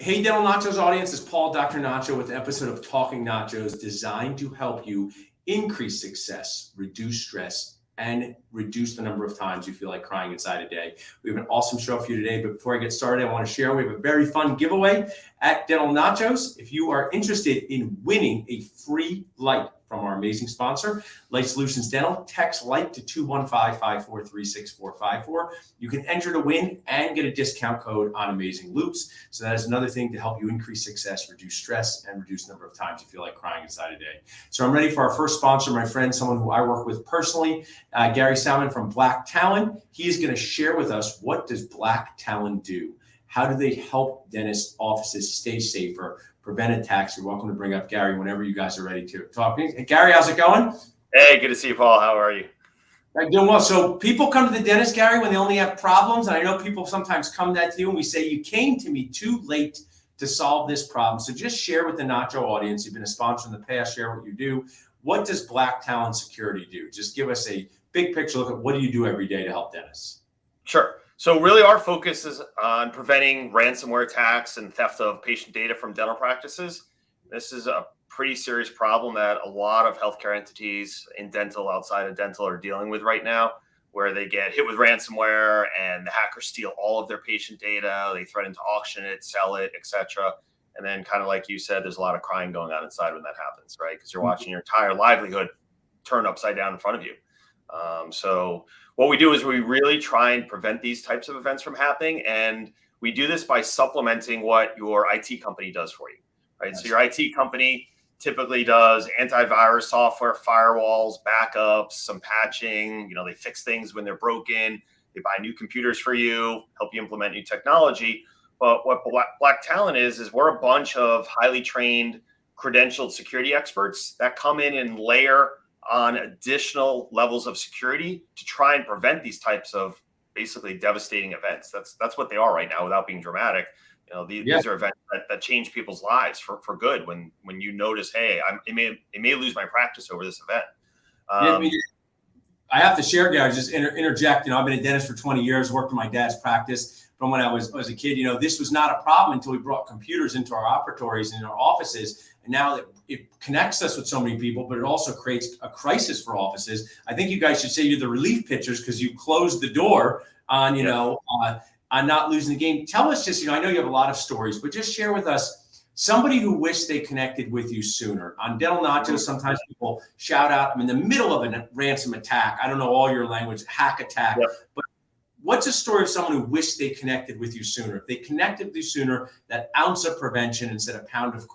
Hey, Dental Nachos audience, it's Paul, Dr. Nacho, with an episode of Talking Nachos designed to help you increase success, reduce stress, and reduce the number of times you feel like crying inside a day. We have an awesome show for you today, but before I get started, I want to share we have a very fun giveaway at Dental Nachos. If you are interested in winning a free light from our amazing sponsor, Light Solutions Dental, text LIGHT to 215-543-6454. You can enter to win and get a discount code on Amazing Loops. So that is another thing to help you increase success, reduce stress, and reduce the number of times you feel like crying inside a day. So I'm ready for our first sponsor, my friend, someone who I work with personally, Gary Salmon from Black Talon. He is going to share with us, what does Black Talon do? How do they help dentist offices stay safer, prevent attacks? You're welcome to bring up Gary whenever you guys are ready to talk. Hey, Gary, how's it going? Hey, good to see you, Paul. How are you? I'm doing well. So people come to the dentist, Gary, when they only have problems. And I know people sometimes come to you and we say, you came to me too late to solve this problem. So just share with the Nacho audience. You've been a sponsor in the past. Share what you do. What does Black Talon Security do? Just give us a big picture look at what do you do every day to help dentists? Sure. So really our focus is on preventing ransomware attacks and theft of patient data from dental practices. This is a pretty serious problem that a lot of healthcare entities in dental, outside of dental, are dealing with right now, where they get hit with ransomware and the hackers steal all of their patient data. They threaten to auction it, sell it, etc. And then, kind of like you said, there's a lot of crying going on inside when that happens, right? Because you're watching your entire livelihood turn upside down in front of you. So what we do is we really try and prevent these types of events from happening. And we do this by supplementing what your IT company does for you, right? Nice. So your IT company typically does antivirus software, firewalls, backups, some patching. You know, they fix things when they're broken. They buy new computers for you, help you implement new technology. But what Black Talon is we're a bunch of highly trained, credentialed security experts that come in and layer on additional levels of security to try and prevent these types of basically devastating events. That's what they are right now, without being dramatic. You know, these are events that change people's lives for good. When you notice, hey, I may lose my practice over this event. I have to share, guys, just interject. You know, I've been a dentist for 20 years, worked in my dad's practice from when I was a kid. You know, this was not a problem until we brought computers into our operatories and in our offices. And now it connects us with so many people, but it also creates a crisis for offices. I think you guys should say you're the relief pitchers because you closed the door on, on not losing the game. Tell us just, I know you have a lot of stories, but just share with us somebody who wished they connected with you sooner. On Dental Nachos, sometimes people shout out, I'm in the middle of a ransom attack. I don't know all your language, hack attack, but what's a story of someone who wished they connected with you sooner? If they connected with you sooner, that ounce of prevention instead of pound of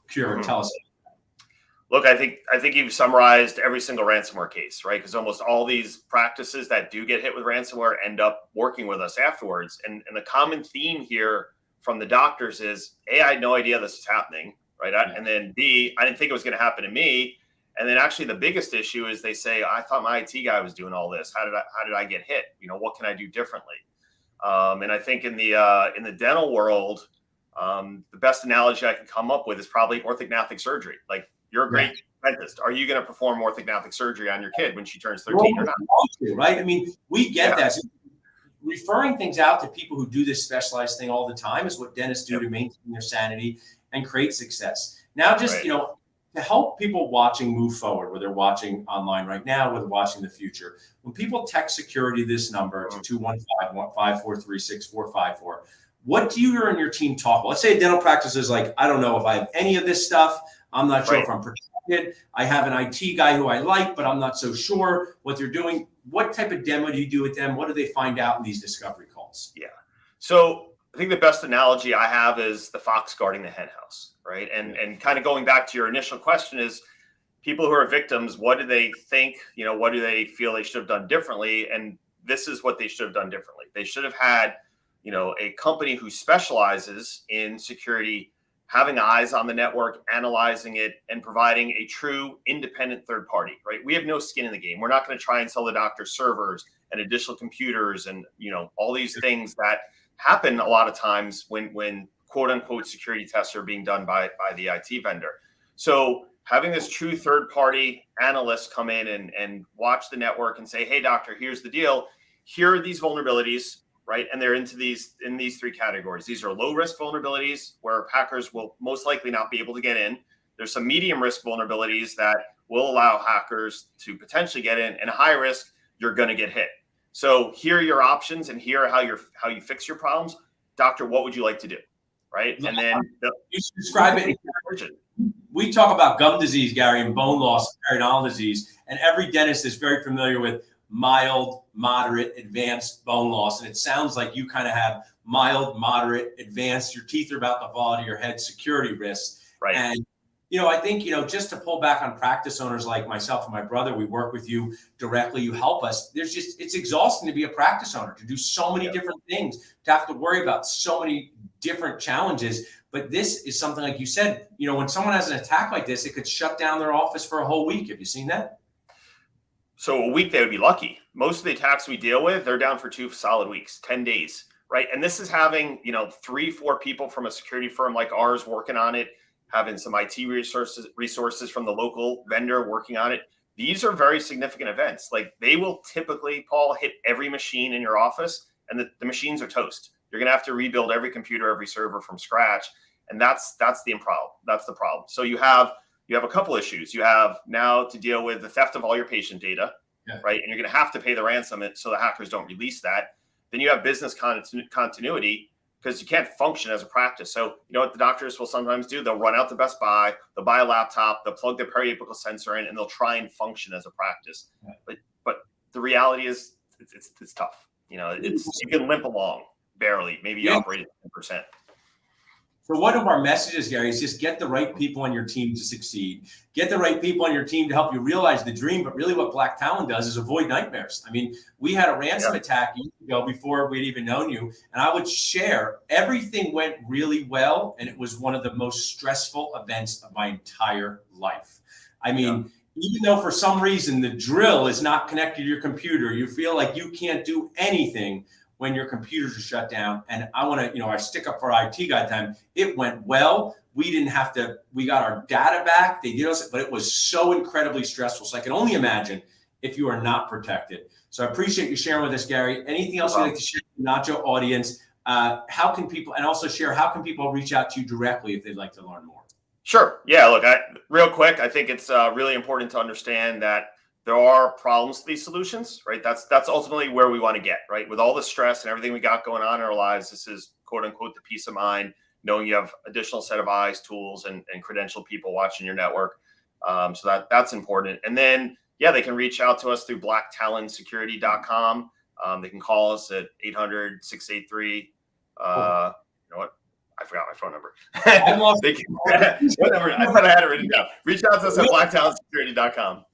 cure. Tell us. Look, I think you've summarized every single ransomware case, right? Because almost all these practices that do get hit with ransomware end up working with us afterwards. And the common theme here from the doctors is, A, I had no idea this was happening, right? And then B, I didn't think it was going to happen to me. And then actually the biggest issue is they say, I thought my IT guy was doing all this. How did I get hit? What can I do differently? And I think in the dental world, the best analogy I can come up with is probably orthognathic surgery. Like, you're a great dentist. Are you going to perform orthognathic surgery on your kid when she turns 13 or not? Right? I mean, we get that. So referring things out to people who do this specialized thing all the time is what dentists do to maintain their sanity and create success. Now, just, to help people watching move forward, whether they're watching online right now, whether they're watching in the future, when people text security this number to 215-543-6454, what do you and your team talk about? Let's say a dental practice is like, I don't know if I have any of this stuff. I'm not sure if I'm protected. I have an IT guy who I like, but I'm not so sure what they're doing. What type of demo do you do with them? What do they find out in these discovery calls? Yeah. So I think the best analogy I have is the fox guarding the hen house, right? And kind of going back to your initial question is, people who are victims, what do they think? What do they feel they should have done differently? And this is what they should have done differently. They should have had, a company who specializes in security, having eyes on the network, analyzing it, and providing a true independent third party, right? We have no skin in the game. We're not going to try and sell the doctor servers and additional computers and, all these things that happen a lot of times when quote unquote security tests are being done by the IT vendor. So having this true third party analyst come in and watch the network and say, hey, doctor, here's the deal. Here are these vulnerabilities. right? And they're in these three categories. These are low risk vulnerabilities where hackers will most likely not be able to get in. There's some medium risk vulnerabilities that will allow hackers to potentially get in, and high risk, you're going to get hit. So here are your options, and here are how you fix your problems. Doctor, what would you like to do? Right? And then you should describe it. We talk about gum disease, Gary, and bone loss, periodontal disease, and every dentist is very familiar with mild, moderate, advanced bone loss. And it sounds like you kind of have mild, moderate, advanced. Your teeth are about to fall out of your head, security risks. Right. And I think, just to pull back on practice owners like myself and my brother, we work with you directly. You help us. It's exhausting to be a practice owner, to do so many different things, to have to worry about so many different challenges. But this is something, like you said, when someone has an attack like this, it could shut down their office for a whole week. Have you seen that? So a week, they would be lucky. Most of the attacks we deal with, they're down for 2 solid weeks, 10 days, right? And this is having, 3-4 people from a security firm like ours working on it, having some IT resources from the local vendor working on it. These are very significant events. Like, they will typically, Paul, hit every machine in your office, and the machines are toast. You're going to have to rebuild every computer, every server from scratch. And that's the problem. That's the problem. So you have a couple issues. You have now to deal with the theft of all your patient data, right? And you're going to have to pay the ransom so the hackers don't release that. Then you have business continuity, because you can't function as a practice. So what the doctors will sometimes do? They'll run out to Best Buy, they'll buy a laptop, they'll plug their periapical sensor in, and they'll try and function as a practice. But the reality is it's tough. You can limp along barely, maybe you operate at 10%. So one of our messages, Gary, is just get the right people on your team to succeed. Get the right people on your team to help you realize the dream. But really what Black Talon does is avoid nightmares. I mean, we had a ransom attack years ago before we'd even known you. And I would share everything went really well. And it was one of the most stressful events of my entire life. I mean, even though for some reason the drill is not connected to your computer, you feel like you can't do anything when your computers are shut down. And I want to, I stick up for IT guy time. It went well. We got our data back. They did us, but it was so incredibly stressful. So I can only imagine if you are not protected. So I appreciate you sharing with us, Gary. Anything else you'd like to share with the Nacho audience? How can people reach out to you directly if they'd like to learn more? Sure. Yeah. Look, real quick, I think it's really important to understand that there are problems to these solutions, right? That's ultimately where we want to get, right? With all the stress and everything we got going on in our lives, this is quote unquote the peace of mind, knowing you have additional set of eyes, tools, and credentialed people watching your network. So that's important. And then, they can reach out to us through blacktalonsecurity.com. They can call us at 800-683. You know what? I forgot my phone number. Whatever. I thought I had it written down. Reach out to us at blacktalonsecurity.com.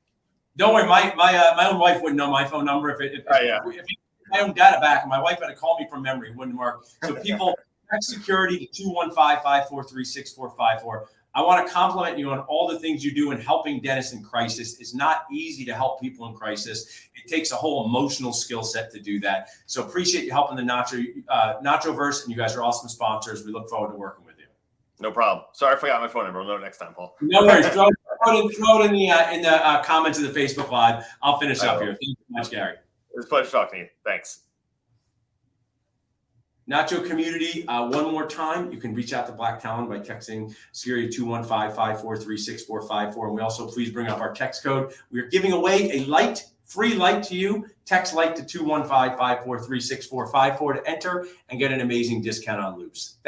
Don't worry, my own wife wouldn't know my phone number if my own data back, and my wife had to call me from memory, it wouldn't work. So people, text security to 215-543-6454. I want to compliment you on all the things you do in helping dentists in crisis. It's not easy to help people in crisis. It takes a whole emotional skill set to do that. So appreciate you helping the Nachoverse, and you guys are awesome sponsors. We look forward to working with you. No problem. Sorry, I forgot my phone number. We'll know it next time, Paul. No worries. Throw it in the comments of the Facebook Live. I'll finish up here. Thank you so much, Gary. It was a pleasure talking to you. Thanks. Nacho community, one more time, you can reach out to Black Talon by texting security 215-543-6454. And we also please bring up our text code. We are giving away a free light to you. Text light to 215-543-6454 to enter and get an amazing discount on loops.